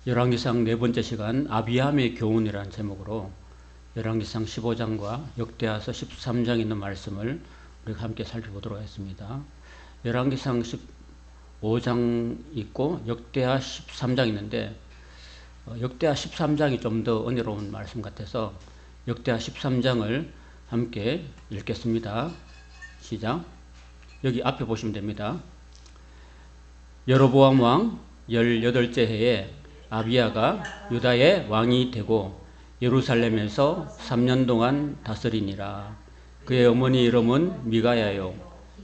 열왕기상 네 번째 시간 아비함의 교훈이라는 제목으로 열왕기상 15장과 역대하서 13장 있는 말씀을 우리가 함께 살펴보도록 하겠습니다. 열왕기상 15장 있고 역대하 13장 있는데 역대하 13장이 좀 더 은혜로운 말씀 같아서 역대하 13장을 함께 읽겠습니다. 시작. 여기 앞에 보시면 됩니다. 여로보암 왕 18째 해에 아비야가 유다의 왕이 되고 예루살렘에서 3년 동안 다스리니라. 그의 어머니 이름은 미가야요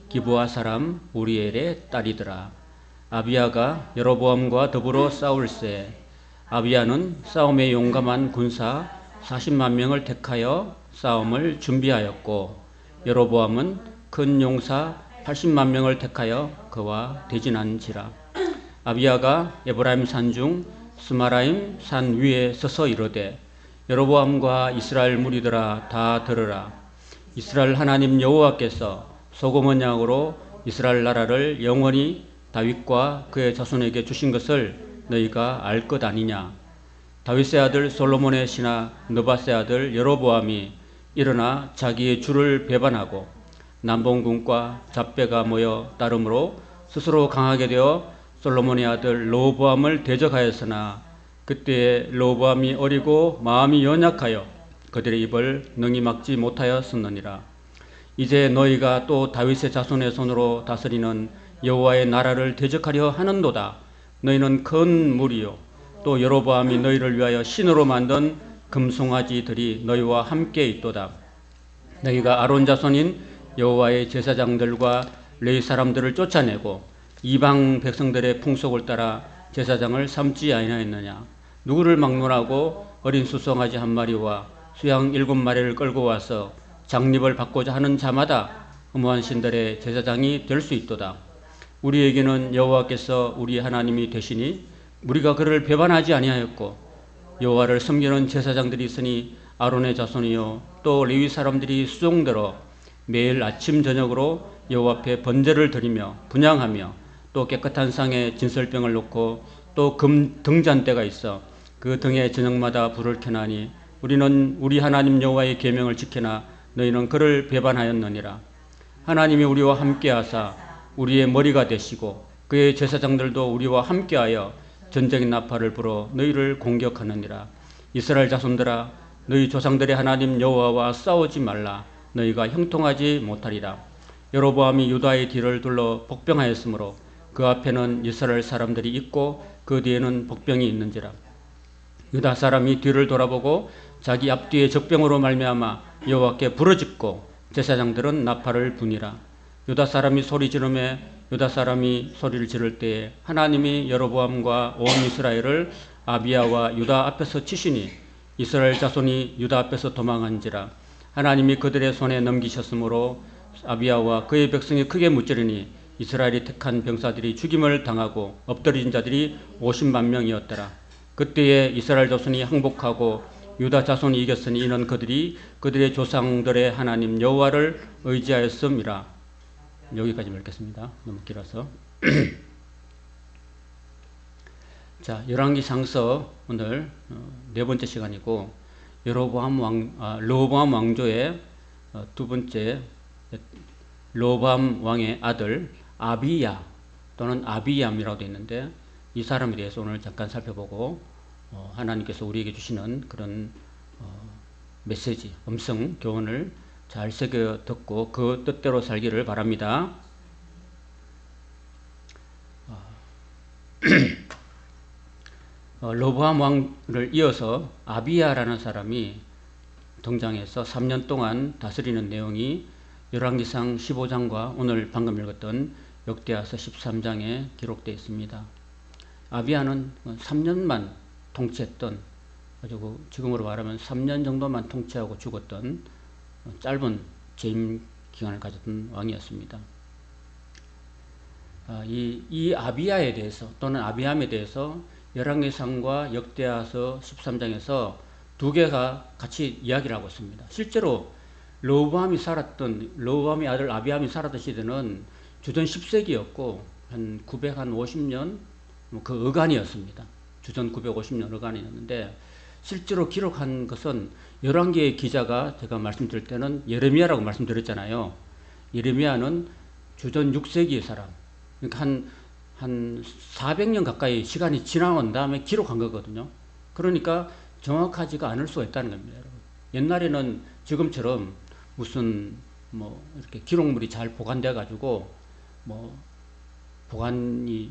기브아 사람 우리엘의 딸이더라. 아비야가 여로보암과 더불어 싸울세 아비야는 싸움에 용감한 군사 40만 명을 택하여 싸움을 준비하였고 여로보암은 큰 용사 80만 명을 택하여 그와 대진한지라. 아비야가 에브라임 산 중 스마라임 산 위에 서서 이르되 여로보암과 이스라엘 무리들아 다 들으라. 이스라엘 하나님 여호와께서 소금은 양으로 이스라엘 나라를 영원히 다윗과 그의 자손에게 주신 것을 너희가 알 것 아니냐. 다윗의 아들 솔로몬의 신하 느밧의 아들 여로보암이 일어나 자기의 주를 배반하고 남봉군과 잡배가 모여 따름으로 스스로 강하게 되어 솔로몬의 아들 르호보암을 대적하였으나 그때에 르호보암이 어리고 마음이 연약하여 그들의 입을 능히 막지 못하였었느니라. 이제 너희가 또 다윗의 자손의 손으로 다스리는 여호와의 나라를 대적하려 하는도다. 너희는 큰 무리요 또 여로보암이 너희를 위하여 신으로 만든 금송아지들이 너희와 함께 있도다. 너희가 아론 자손인 여호와의 제사장들과 레위 사람들을 쫓아내고 이방 백성들의 풍속을 따라 제사장을 삼지 아니하였느냐. 누구를 막론하고 어린 수송아지 한 마리와 수양 7마리를 끌고 와서 장립을 받고자 하는 자마다 허무한 신들의 제사장이 될 수 있도다. 우리에게는 여호와께서 우리 하나님이 되시니 우리가 그를 배반하지 아니하였고 여호와를 섬기는 제사장들이 있으니 아론의 자손이요 또 레위 사람들이 수종대로 매일 아침 저녁으로 여호와 앞에 번제를 드리며 분향하며 또 깨끗한 상에 진설병을 놓고 또 금 등잔대가 있어 그 등에 저녁마다 불을 켜나니 우리는 우리 하나님 여호와의 계명을 지키나 너희는 그를 배반하였느니라. 하나님이 우리와 함께하사 우리의 머리가 되시고 그의 제사장들도 우리와 함께하여 전쟁의 나팔을 불어 너희를 공격하느니라. 이스라엘 자손들아 너희 조상들의 하나님 여호와와 싸우지 말라. 너희가 형통하지 못하리라. 여로보암이 유다의 뒤를 둘러 복병하였으므로 그 앞에는 이스라엘 사람들이 있고 그 뒤에는 복병이 있는지라. 유다 사람이 뒤를 돌아보고 자기 앞뒤에 적병으로 말미암아 여호와께 부르짖고 제사장들은 나팔을 부니라. 유다 사람이 소리 지르매 유다 사람이 소리를 지를 때에 하나님이 여로보암과 온 이스라엘을 아비야와 유다 앞에서 치시니 이스라엘 자손이 유다 앞에서 도망한지라. 하나님이 그들의 손에 넘기셨으므로 아비야와 그의 백성이 크게 무찌르니 이스라엘이 택한 병사들이 죽임을 당하고 엎드린 자들이 50만 명이었더라. 그때에 이스라엘 자손이 항복하고 유다 자손이 이겼으니 이는 그들이 그들의 조상들의 하나님 여호와를 의지하였음이라. 여기까지 읽겠습니다. 너무 길어서. 자, 열왕기상서 오늘 네 번째 시간이고 르호보암 왕조의 두 번째 르호보암 왕의 아들 아비야 또는 아비얌이라고 되어 있는데 이 사람에 대해서 오늘 잠깐 살펴보고 하나님께서 우리에게 주시는 그런 메시지, 음성 교훈을 잘 새겨 듣고 그 뜻대로 살기를 바랍니다. 르호보암 왕을 이어서 아비야라는 사람이 등장해서 3년 동안 다스리는 내용이 열왕기상 15장과 오늘 방금 읽었던 역대하서 13장에 기록되어 있습니다. 아비야는 3년만 통치했던, 가지고 지금으로 말하면 3년 정도만 통치하고 죽었던 짧은 재임 기간을 가졌던 왕이었습니다. 이 아비야에 대해서 또는 아비함에 대해서 열왕기상과 역대하서 13장에서 두 개가 같이 이야기를 하고 있습니다. 실제로 르호보암의 아들 아비함이 살았던 시대는 주전 10세기였고 한 950년 그 어간이었습니다. 주전 950년 어간이었는데 실제로 기록한 것은 11개의 기자가 제가 말씀드릴 때는 예레미야라고 말씀드렸잖아요. 예레미야는 주전 6세기의 사람. 그러니까 한 400년 가까이 시간이 지나온 다음에 기록한 거거든요. 그러니까 정확하지가 않을 수가 있다는 겁니다, 여러분. 옛날에는 지금처럼 무슨 뭐 이렇게 기록물이 잘 보관돼 가지고 뭐 보관이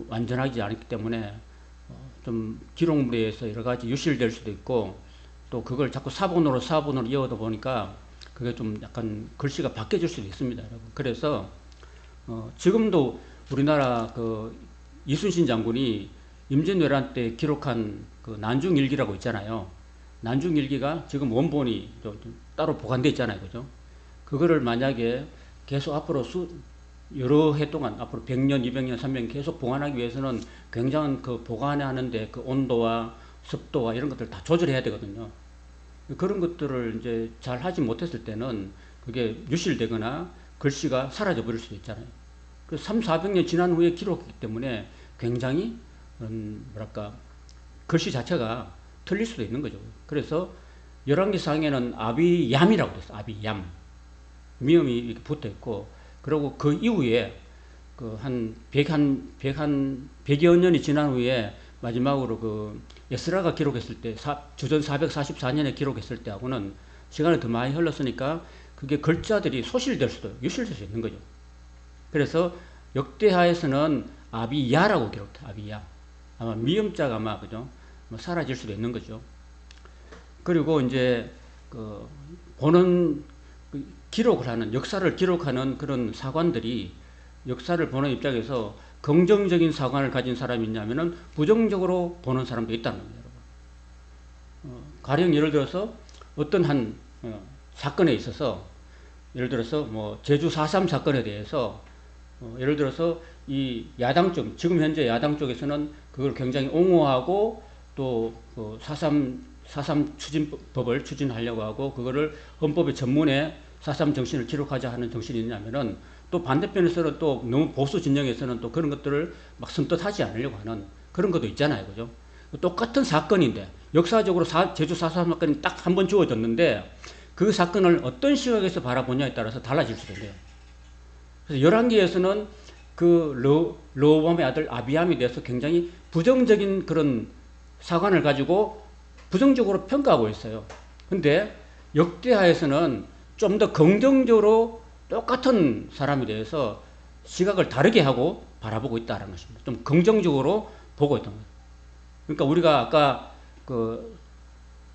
완전하지 않기 때문에 좀 기록물에 의해서 여러 가지 유실될 수도 있고 또 그걸 자꾸 사본으로 이어다 보니까 그게 좀 약간 글씨가 바뀌어질 수도 있습니다, 여러분. 그래서 지금도 우리나라 그 이순신 장군이 임진왜란 때 기록한 그 난중일기라고 있잖아요. 난중일기가 지금 원본이 좀 따로 보관돼 있잖아요, 그죠? 그거를 만약에 계속 앞으로 여러 해 동안 앞으로 100년, 200년, 300년 계속 보관하기 위해서는 굉장한 그 보관하는데 그 온도와 습도와 이런 것들 다 조절해야 되거든요. 그런 것들을 이제 잘 하지 못했을 때는 그게 유실되거나 글씨가 사라져 버릴 수도 있잖아요. 그 3, 400년 지난 후에 기록했기 때문에 굉장히 뭐랄까 글씨 자체가 틀릴 수도 있는 거죠. 그래서 열왕기상에는 아비얌이라고 됐어요. 아비얌. 미음이 이렇게 붙어 있고, 그리고 그 이후에 그 한 100여 년이 지난 후에 마지막으로 그 에스라가 기록했을 때 주전 444년에 기록했을 때하고는 시간이 더 많이 흘렀으니까 그게 글자들이 소실될 수도 유실될 수 있는 거죠. 그래서 역대하에서는 아비야라고 기록돼. 아비야. 아마 미음자가 아마 그죠? 뭐 사라질 수도 있는 거죠. 그리고 이제 그 보는 기록을 하는 역사를 기록하는 그런 사관들이 역사를 보는 입장에서 긍정적인 사관을 가진 사람이 있냐면은 부정적으로 보는 사람도 있다는 겁니다, 여러분. 가령 예를 들어서 어떤 한 사건에 있어서 예를 들어서 뭐 제주 4.3 사건에 대해서 예를 들어서 이 야당 쪽, 지금 현재 야당 쪽에서는 그걸 굉장히 옹호하고 또 그 4.3 추진법을 추진하려고 하고 그거를 헌법의 전문에 4.3 정신을 기록하자 하는 정신이 있냐면은 또 반대편에서는 또 너무 보수 진영에서는 또 그런 것들을 막 선뜻하지 않으려고 하는 그런 것도 있잖아요, 그죠? 똑같은 사건인데 역사적으로 제주 4.3 사건이 딱 한 번 주어졌는데 그 사건을 어떤 시각에서 바라보냐에 따라서 달라질 수도 있네요. 그래서 열왕기에서는 그 르호보암의 아들 아비암에 대해서 굉장히 부정적인 그런 사관을 가지고 부정적으로 평가하고 있어요. 근데 역대하에서는 좀 더 긍정적으로 똑같은 사람에 대해서 시각을 다르게 하고 바라보고 있다는 것입니다. 좀 긍정적으로 보고 있던 거예요. 그러니까 우리가 아까 그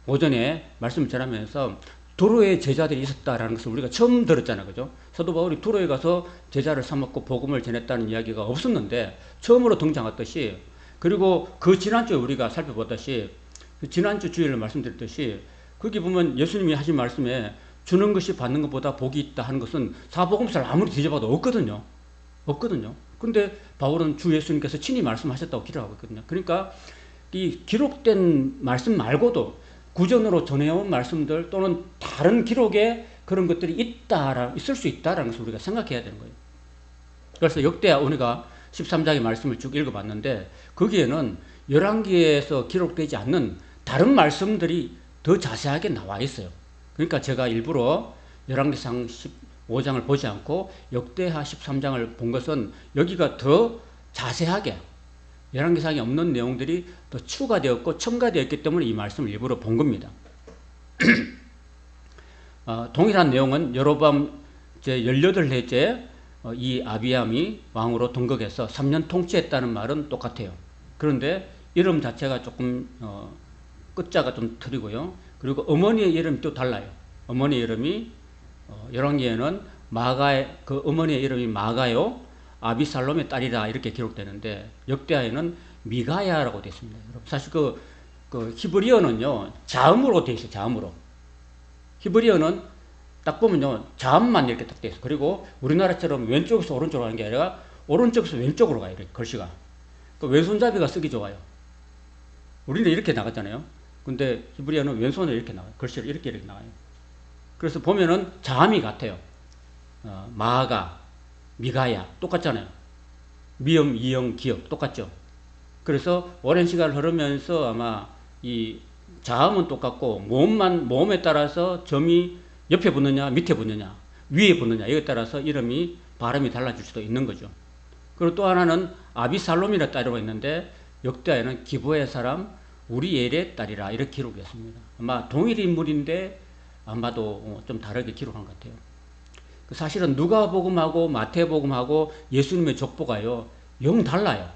오전에 말씀을 전하면서 두로의 제자들이 있었다라는 것을 우리가 처음 들었잖아요, 그죠? 사도 바울이 두로에 가서 제자를 삼았고 복음을 전했다는 이야기가 없었는데 처음으로 등장했듯이, 그리고 그 지난주에 우리가 살펴봤듯이 그 지난주 주일을 말씀드렸듯이 거기 보면 예수님이 하신 말씀에 주는 것이 받는 것보다 복이 있다 하는 것은 사복음서를 아무리 뒤져봐도 없거든요. 근데 바울은 주 예수님께서 친히 말씀하셨다고 기록하고 있거든요. 그러니까 이 기록된 말씀 말고도 구전으로 전해온 말씀들 또는 다른 기록에 그런 것들이 있을 수 있다라는 것을 우리가 생각해야 되는 거예요. 그래서 역대하 우리가 13장의 말씀을 쭉 읽어봤는데 거기에는 열왕기에서 기록되지 않는 다른 말씀들이 더 자세하게 나와 있어요. 그러니까 제가 일부러 열왕기상 15장을 보지 않고 역대하 13장을 본 것은 여기가 더 자세하게 열왕기상에 없는 내용들이 더 추가되었고 첨가되었기 때문에 이 말씀을 일부러 본 겁니다. 동일한 내용은 여로보암 제18회째 이 아비암이 왕으로 등극해서 3년 통치했다는 말은 똑같아요. 그런데 이름 자체가 조금 끝자가 좀 틀리고요. 그리고 어머니의 이름이 또 달라요. 어머니의 이름이 열왕기에는 그 어머니의 이름이 마가요, 아비살롬의 딸이라 이렇게 기록되는데 역대하에는 미가야라고 되어 있습니다. 사실 그 히브리어는요 자음으로 되어 있어요. 자음으로. 히브리어는 딱 보면요 자음만 이렇게 딱 되어 있어요. 그리고 우리나라처럼 왼쪽에서 오른쪽으로 가는 게 아니라 오른쪽에서 왼쪽으로 가요. 이렇게 글씨가. 그 왼손잡이가 쓰기 좋아요. 우리는 이렇게 나갔잖아요. 근데 히브리어는 왼손으로 이렇게 나와요. 글씨를 이렇게 나와요. 그래서 보면은 자음이 같아요. 마가, 미가야 똑같잖아요. 미음, 이음, 기역 똑같죠. 그래서 오랜 시간을 흐르면서 아마 이 자음은 똑같고 모음에 따라서 점이 옆에 붙느냐 밑에 붙느냐 위에 붙느냐 이에 따라서 이름이 발음이 달라질 수도 있는 거죠. 그리고 또 하나는 아비살롬이라 따로 있는데 역대하에는 기브의 사람 우리엘의 딸이라 이렇게 기록했습니다. 아마 동일 인물인데 아마도 좀 다르게 기록한 것 같아요. 사실은 누가복음하고 마태복음하고 예수님의 족보가요 영 달라요.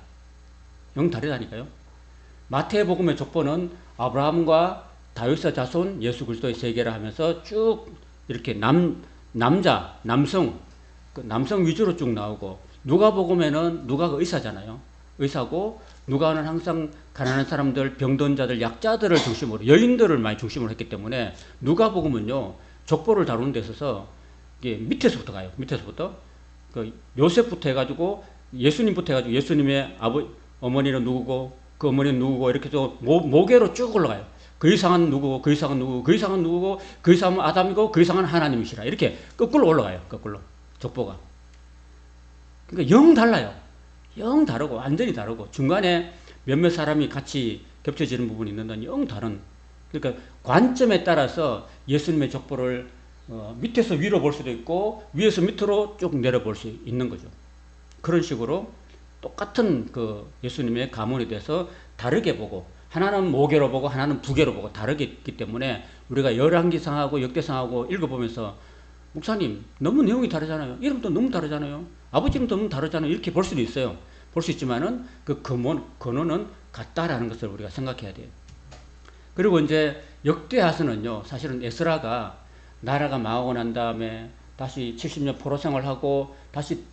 영 다르다니까요. 마태복음의 족보는 아브라함과 다윗의 자손 예수 그리스도의 세계를 하면서 쭉 이렇게 남성 위주로 쭉 나오고, 누가복음에는 누가가 의사잖아요. 의사고 누가는 항상 가난한 사람들, 병든 자들, 약자들을 중심으로, 여인들을 많이 중심으로 했기 때문에 누가복음은요 족보를 다루는 데 있어서 이게 밑에서부터 가요. 밑에서부터 그 요셉부터 해가지고 예수님부터 해가지고 예수님의 어머니는 누구고 그 어머니는 누구고 이렇게 또 모계로 쭉 올라가요. 그 이상은 누구고 그 이상은 누구고 그 이상은 누구고 그 이상은 아담이고 그 이상은 하나님이시라 이렇게 거꾸로 올라가요. 거꾸로 족보가. 그러니까 영 달라요. 영 다르고 완전히 다르고 중간에 몇몇 사람이 같이 겹쳐지는 부분이 있는데 영 다른. 그러니까 관점에 따라서 예수님의 족보를 밑에서 위로 볼 수도 있고 위에서 밑으로 쭉 내려볼 수 있는 거죠. 그런 식으로 똑같은 그 예수님의 가문에 대해서 다르게 보고, 하나는 모계로 보고 하나는 부계로 보고 다르게 있기 때문에 우리가 열왕기상하고 역대상하고 읽어보면서 목사님 너무 내용이 다르잖아요. 이름도 너무 다르잖아요. 아버지 이름도 너무 다르잖아요. 이렇게 볼 수도 있어요. 볼 수 있지만은 그 근원은 같다라는 것을 우리가 생각해야 돼요. 그리고 이제 역대하서는요 사실은 에스라가 나라가 망하고 난 다음에 다시 70년 포로 생활하고 다시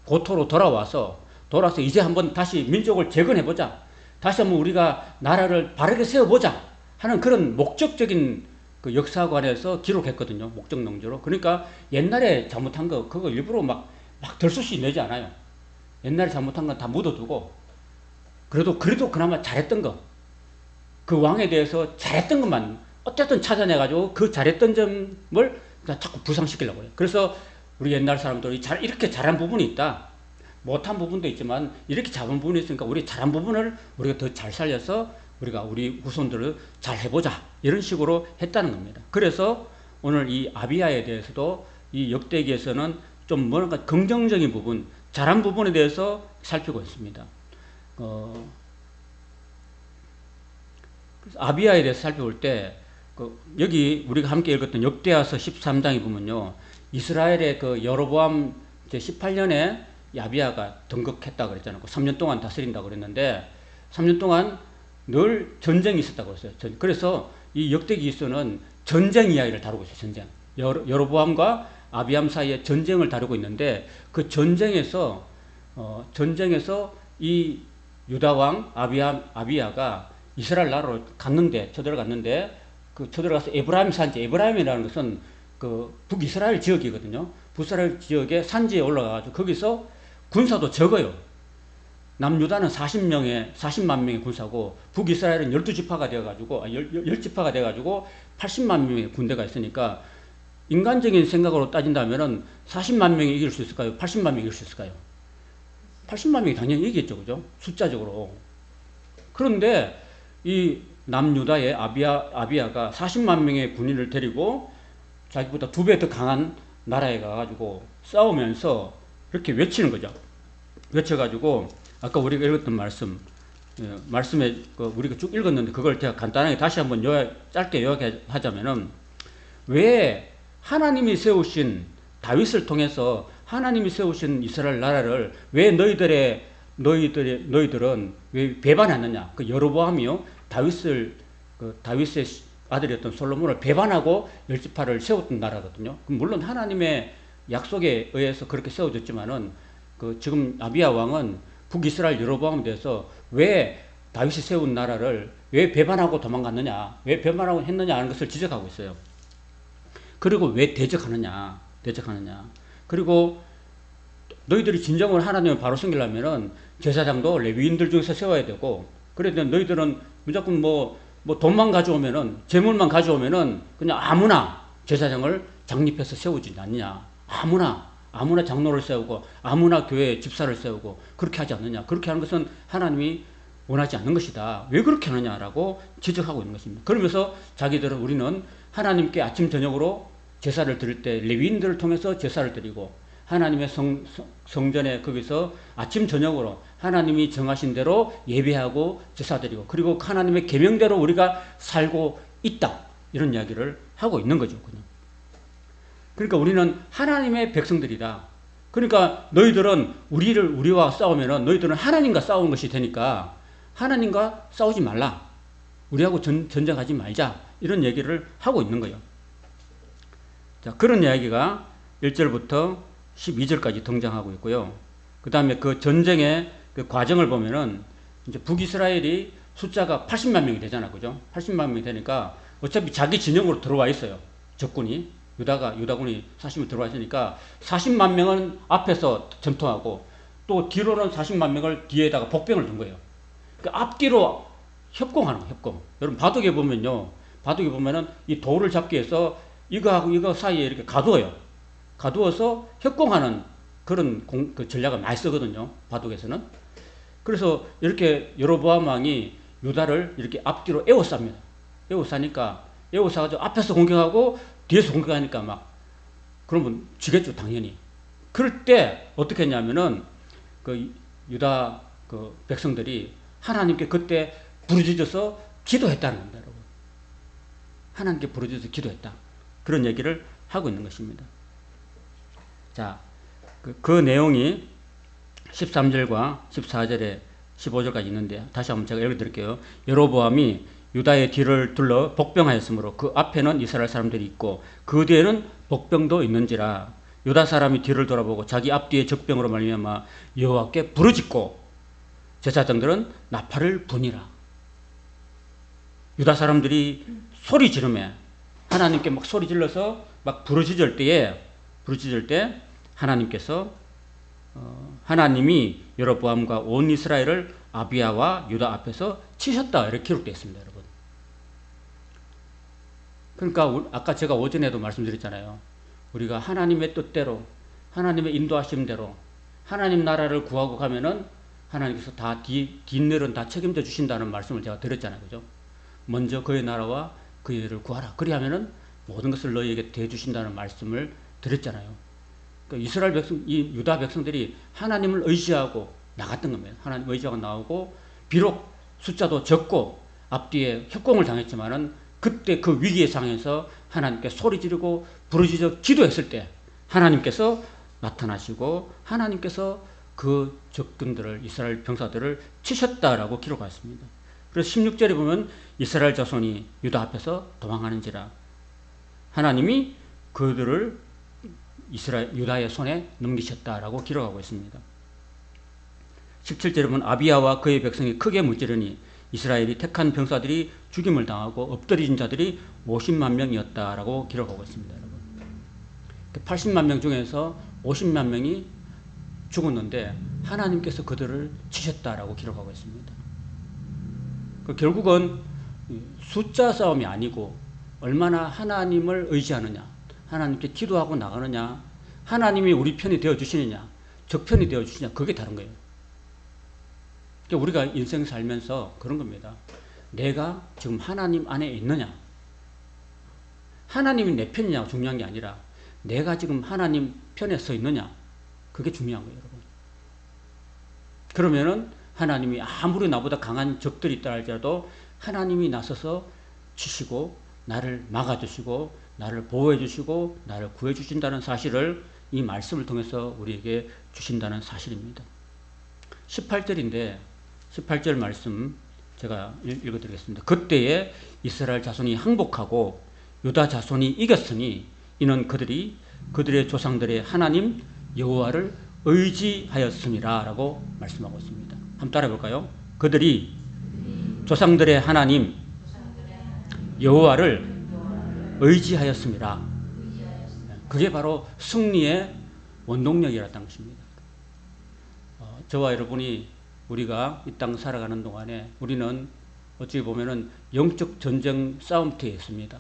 고토로 돌아와서 이제 한번 다시 민족을 재건해보자. 다시 한번 우리가 나라를 바르게 세워보자 하는 그런 목적적인 그 역사관에서 기록했거든요. 목적 농조로. 그러니까 옛날에 잘못한 거 그거 일부러 막 덜수시 내지 않아요. 옛날에 잘못한 건 다 묻어두고 그래도 그나마 잘했던 거, 그 왕에 대해서 잘했던 것만 어쨌든 찾아내가지고 그 잘했던 점을 자꾸 부상시키려고 해요. 그래서 우리 옛날 사람들이 이렇게 잘한 부분이 있다. 못한 부분도 있지만 이렇게 잘한 부분이 있으니까 우리 잘한 부분을 우리가 더 잘 살려서 우리 후손들을 잘 해보자. 이런 식으로 했다는 겁니다. 그래서 오늘 이 아비야에 대해서도 이 역대기에서는 좀 뭔가 긍정적인 부분, 잘한 부분에 대해서 살피고 있습니다. 아비야에 대해서 살펴볼 때 여기 우리가 함께 읽었던 역대하서 13장에 보면요. 이스라엘의 그 여로보암 18년에 아비야가 등극했다고 그랬잖아요. 3년 동안 다스린다고 그랬는데 3년 동안 늘 전쟁이 있었다고 그랬어요. 그래서 이 역대기서는 전쟁 이야기를 다루고 있어요. 전쟁. 여로보암과 아비암 사이에 전쟁을 다루고 있는데 그 전쟁에서 이 유다왕 아비야가 이스라엘 나라로 쳐들어갔는데 그 쳐들어가서 에브라임 산지, 에브라임이라는 것은 그 북이스라엘 지역이거든요. 북이스라엘 지역의 산지에 올라가가지고 거기서 군사도 적어요. 남유다는 40만 명의 군사고 북이스라엘은 12지파가 되어가지고 10지파가 돼가지고 80만 명의 군대가 있으니까 인간적인 생각으로 따진다면은 40만 명이 이길 수 있을까요? 80만 명이 이길 수 있을까요? 80만 명이 당연히 이기겠죠. 그죠? 숫자적으로. 그런데 이 남유다의 아비야가 40만 명의 군인을 데리고 자기보다 2배 더 강한 나라에 가가지고 싸우면서 이렇게 외치는 거죠. 외쳐가지고 아까 우리가 읽었던 말씀에 우리가 쭉 읽었는데 그걸 제가 간단하게 다시 한번 짧게 요약하자면은, 왜 하나님이 세우신 다윗을 통해서 하나님이 세우신 이스라엘 나라를 왜 너희들은 왜 배반했느냐? 그 여로보암이요 다윗의 아들이었던 솔로몬을 배반하고 10지파를 세웠던 나라거든요. 물론 하나님의 약속에 의해서 그렇게 세워졌지만은 지금 아비야 왕은 북이스라엘 여로보암에 대해서 왜 다윗이 세운 나라를 왜 배반하고 도망갔느냐, 왜 배반하고 했느냐 하는 것을 지적하고 있어요. 그리고 왜 대적하느냐. 그리고 너희들이 진정으로 하나님을 바로 섬기려면은 제사장도 레위인들 중에서 세워야 되고, 그래도 너희들은 무조건 돈만 가져오면은, 재물만 가져오면은 그냥 아무나 제사장을 장립해서 세우지 않느냐. 아무나 아무나 장로를 세우고 아무나 교회에 집사를 세우고 그렇게 하지 않느냐. 그렇게 하는 것은 하나님이 원하지 않는 것이다. 왜 그렇게 하느냐라고 지적하고 있는 것입니다. 그러면서 자기들은 우리는 하나님께 아침 저녁으로 제사를 드릴 때 레위인들을 통해서 제사를 드리고 하나님의 성전에 거기서 아침 저녁으로 하나님이 정하신 대로 예배하고 제사 드리고 그리고 하나님의 계명대로 우리가 살고 있다. 이런 이야기를 하고 있는 거죠. 그냥. 그러니까 우리는 하나님의 백성들이다. 그러니까 너희들은 우리와 싸우면은 너희들은 하나님과 싸우는 것이 되니까 하나님과 싸우지 말라. 우리하고 전쟁하지 말자. 이런 얘기를 하고 있는 거예요. 자, 그런 이야기가 1절부터 12절까지 등장하고 있고요. 그 다음에 그 전쟁의 그 과정을 보면은 이제 북이스라엘이 숫자가 80만 명이 되잖아. 그죠? 80만 명이 되니까 어차피 자기 진영으로 들어와 있어요. 적군이. 유다군이 40명 들어와 있으니까 40만 명은 앞에서 전투하고 또 뒤로는 40만 명을 뒤에다가 복병을 둔 거예요. 그 앞뒤로 협공하는 거예요. 협공. 여러분 바둑에 보면은 이 돌을 잡기 위해서 이거하고 이거 사이에 이렇게 가두어서 협공하는 그런 그 전략을 많이 쓰거든요. 바둑에서는. 그래서 이렇게 여로보암 왕이 유다를 이렇게 앞뒤로 에워쌉니다. 에워싸가지고 앞에서 공격하고 뒤에서 공격하니까 막 그러면 지겠죠, 당연히. 그럴 때 어떻게 했냐면은 그 유다 그 백성들이 하나님께 그때 부르짖어서 기도했다는 겁니다, 여러분. 하나님께 부르짖어서 기도했다. 그런 얘기를 하고 있는 것입니다. 자, 그 내용이 13절과 14절에 15절까지 있는데 다시 한번 제가 읽어드릴게요. 여로보암이 유다의 뒤를 둘러 복병하였으므로 그 앞에는 이스라엘 사람들이 있고 그 뒤에는 복병도 있는지라 유다 사람이 뒤를 돌아보고 자기 앞뒤에 적병으로 말미암아 여호와께 부르짖고 제사장들은 나팔을 부니라. 유다 사람들이 소리 지르며 하나님께 막 소리 질러서 막 부르짖을 때 하나님께서 하나님이 여로보암과 온 이스라엘을 아비야와 유다 앞에서 치셨다. 이렇게 기록되어 있습니다, 여러분. 그러니까 아까 제가 오전에도 말씀드렸잖아요. 우리가 하나님의 뜻대로 하나님의 인도하심대로 하나님 나라를 구하고 가면은 하나님께서 다 뒷일은 다 책임져 주신다는 말씀을 제가 드렸잖아요. 그죠? 먼저 그의 나라와 그의 일을 구하라. 그리하면은 모든 것을 너희에게 대해 주신다는 말씀을 드렸잖아요. 그러니까 이스라엘 백성, 이 유다 백성들이 하나님을 의지하고 나갔던 겁니다. 하나님 의지하고 나오고 비록 숫자도 적고 앞뒤에 협공을 당했지만은 그때 그 위기의 상황에서 하나님께 소리 지르고 부르짖어 기도했을 때 하나님께서 나타나시고 하나님께서 그 적군들을 이스라엘 병사들을 치셨다라고 기록하였습니다. 그래서 16절에 보면 이스라엘 자손이 유다 앞에서 도망하는지라 하나님이 그들을 유다의 손에 넘기셨다라고 기록하고 있습니다. 17절에 보면 아비야와 그의 백성이 크게 무찌르니 이스라엘이 택한 병사들이 죽임을 당하고 엎드린 자들이 50만 명이었다라고 기록하고 있습니다. 여러분. 80만 명 중에서 50만 명이 죽었는데 하나님께서 그들을 치셨다라고 기록하고 있습니다. 결국은 숫자 싸움이 아니고 얼마나 하나님을 의지하느냐, 하나님께 기도하고 나가느냐, 하나님이 우리 편이 되어주시느냐, 적편이 되어주시느냐, 그게 다른 거예요. 우리가 인생 살면서 그런 겁니다. 내가 지금 하나님 안에 있느냐, 하나님이 내 편이냐 중요한 게 아니라 내가 지금 하나님 편에 서 있느냐, 그게 중요한 거예요, 여러분. 그러면은 하나님이 아무리 나보다 강한 적들이 있다 할지라도 하나님이 나서서 치시고 나를 막아주시고 나를 보호해주시고 나를 구해주신다는 사실을 이 말씀을 통해서 우리에게 주신다는 사실입니다. 18절인데 18절 말씀 제가 읽어드리겠습니다. 그때에 이스라엘 자손이 항복하고 유다 자손이 이겼으니 이는 그들이 그들의 조상들의 하나님 여호와를 의지하였음이라 라고 말씀하고 있습니다. 한번 따라해 볼까요? 그들이 조상들의 하나님 여호와를 의지하였습니다. 그게 바로 승리의 원동력이었다는 것입니다. 저와 여러분이 우리가 이 땅 살아가는 동안에 우리는 어찌 보면은 영적 전쟁 싸움터에 있습니다.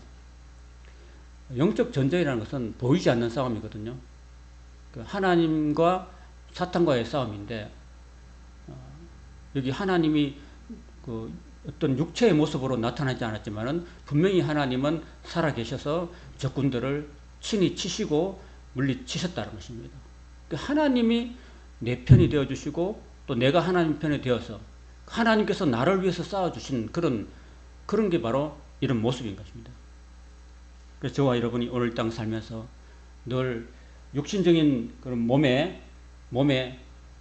영적 전쟁이라는 것은 보이지 않는 싸움이거든요. 그 하나님과 사탄과의 싸움인데, 여기 하나님이 그 어떤 육체의 모습으로 나타나지 않았지만은 분명히 하나님은 살아계셔서 적군들을 친히 치시고 물리치셨다는 것입니다. 하나님이 내 편이 되어주시고 또 내가 하나님 편이 되어서 하나님께서 나를 위해서 싸워주신 그런 게 바로 이런 모습인 것입니다. 그래서 저와 여러분이 오늘 땅 살면서 늘 육신적인 그런 몸에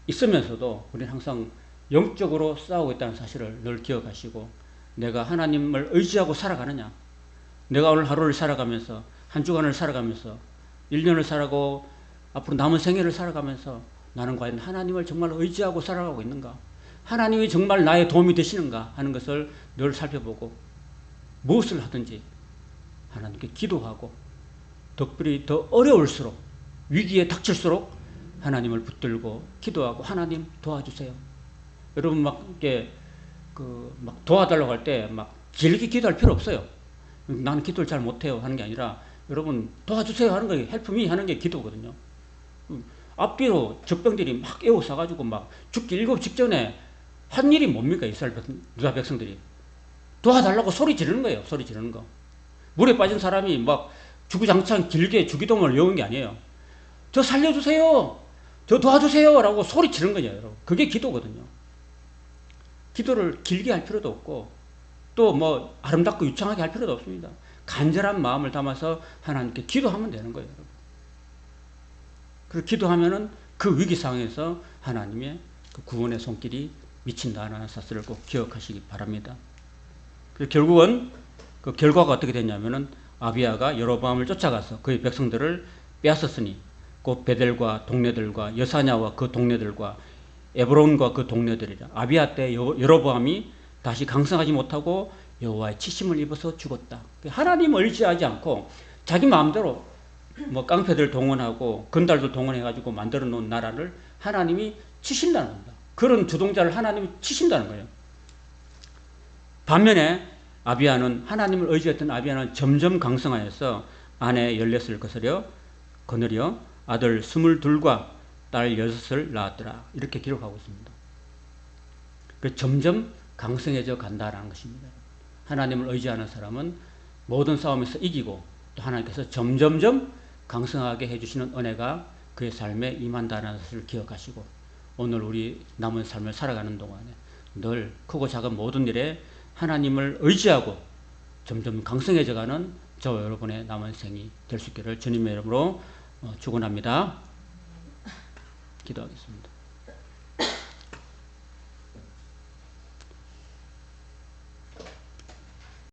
있으면서도 우리는 항상 영적으로 싸우고 있다는 사실을 늘 기억하시고, 내가 하나님을 의지하고 살아가느냐, 내가 오늘 하루를 살아가면서 한 주간을 살아가면서 1년을 살아가고 앞으로 남은 생애를 살아가면서 나는 과연 하나님을 정말 의지하고 살아가고 있는가, 하나님이 정말 나의 도움이 되시는가 하는 것을 늘 살펴보고, 무엇을 하든지 하나님께 기도하고, 특별히 더 어려울수록, 위기에 닥칠수록 하나님을 붙들고 기도하고, 하나님 도와주세요. 여러분 막 이렇게 막 도와달라고 할 때 막 길게 기도할 필요 없어요. 나는 기도를 잘 못해요 하는 게 아니라, 여러분 도와주세요 하는 거예요. 헬프 미 하는 게 기도거든요. 앞뒤로 적병들이 막 에워싸가지고 막 죽기 일곱 직전에 한 일이 뭡니까? 이스라엘 유다 백성들이 도와달라고 소리 지르는 거예요. 소리 지르는 거. 물에 빠진 사람이 막 주구장창 길게 주기도문을 외우는 게 아니에요. 저 살려주세요, 저 도와주세요 라고 소리 지르는 거예요. 여러분, 그게 기도거든요. 기도를 길게 할 필요도 없고 또 뭐 아름답고 유창하게 할 필요도 없습니다. 간절한 마음을 담아서 하나님께 기도하면 되는 거예요. 여러분. 그리고 기도하면은 그 위기 상황에서 하나님의 그 구원의 손길이 미친다는 사실을 꼭 기억하시기 바랍니다. 그래서 결국은 그 결과가 어떻게 됐냐면은 아비야가 여로보암을 쫓아가서 그의 백성들을 빼앗았으니, 곧 베델과 동네들과 여사냐와 그 동네들과 에브론과 그 동네들이라. 아비야 때 여로보암이 다시 강성하지 못하고 여호와의 치심을 입어서 죽었다. 하나님을 의지하지 않고 자기 마음대로 뭐 깡패들 동원하고 건달들 동원해가지고 만들어 놓은 나라를 하나님이 치신다는 겁니다. 그런 주동자를 하나님이 치신다는 거예요. 반면에 아비야는, 하나님을 의지했던 아비야는 점점 강성하여서 아내 14을 거느려 아들 22과 딸 6을 낳았더라. 이렇게 기록하고 있습니다. 점점 강성해져 간다라는 것입니다. 하나님을 의지하는 사람은 모든 싸움에서 이기고, 또 하나님께서 점점점 강성하게 해주시는 은혜가 그의 삶에 임한다는 것을 기억하시고, 오늘 우리 남은 삶을 살아가는 동안에 늘 크고 작은 모든 일에 하나님을 의지하고 점점 강성해져가는 저와 여러분의 남은 생이 될 수 있기를 주님의 이름으로 축원합니다. 기도하겠습니다.